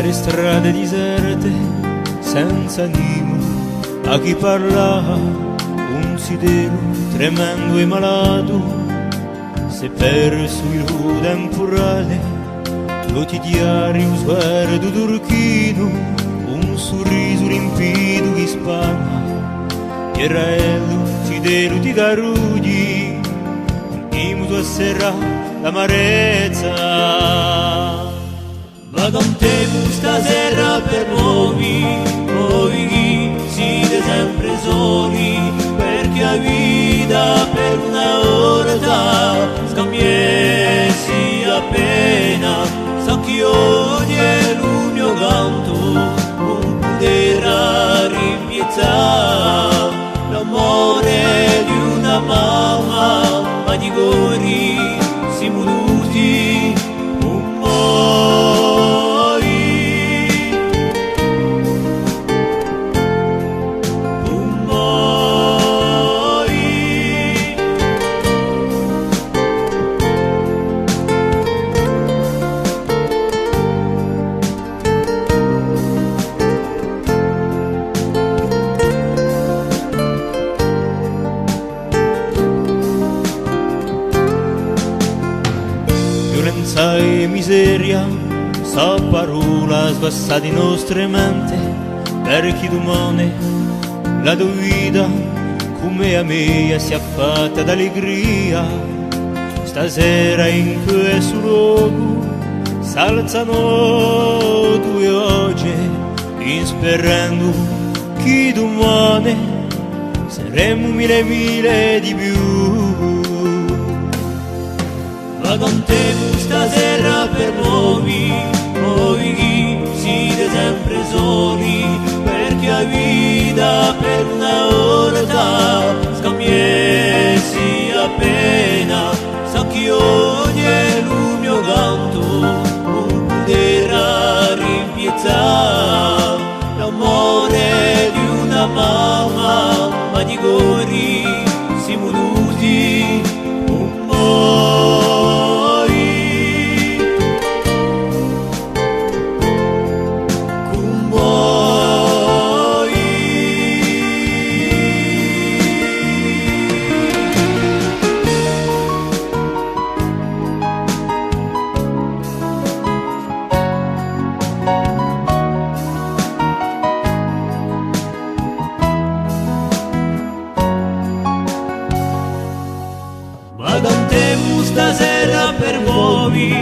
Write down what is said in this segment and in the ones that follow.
per le strade deserte, senza animo a chi parlava, un sidero tremendo e malato, si è perso il temporale, tutti i diari, un sguardo turchino, un sorriso limpido che spana, Ierraello, sidero di Garugli, un tua sera l'amarezza. Ma con te stasera per voi chi siete sempre soli, perché la vita per una volta scambiessi appena, so che io dietro il mio canto non potrà rimpiazzare l'amore di una mamma, ma di cuori siamo tutti un moi, un moi. Violenza e miseria, sa parola sbassata in nostre mente, per chi domani la tua vita come a me si è fatta d'allegria. Stasera in questo luogo s'alzano due oggi, sperando che domani saremo mille mille di più. Ma con te stasera per voi chi siete sempre soli, perché la vita per una volta scambiessi appena, so che io dietro il mio canto non potrà rimpiazzare l'amore di una mamma, ma di cuori siamo tutti un moi. Ma con te stasera per voi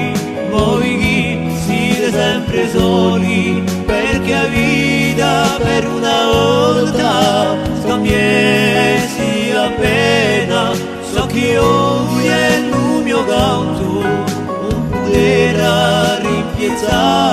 chi siete sempre soli, perché la vita per una volta scambiessi appena, so che io nel mio canto non potrà rimpiazzare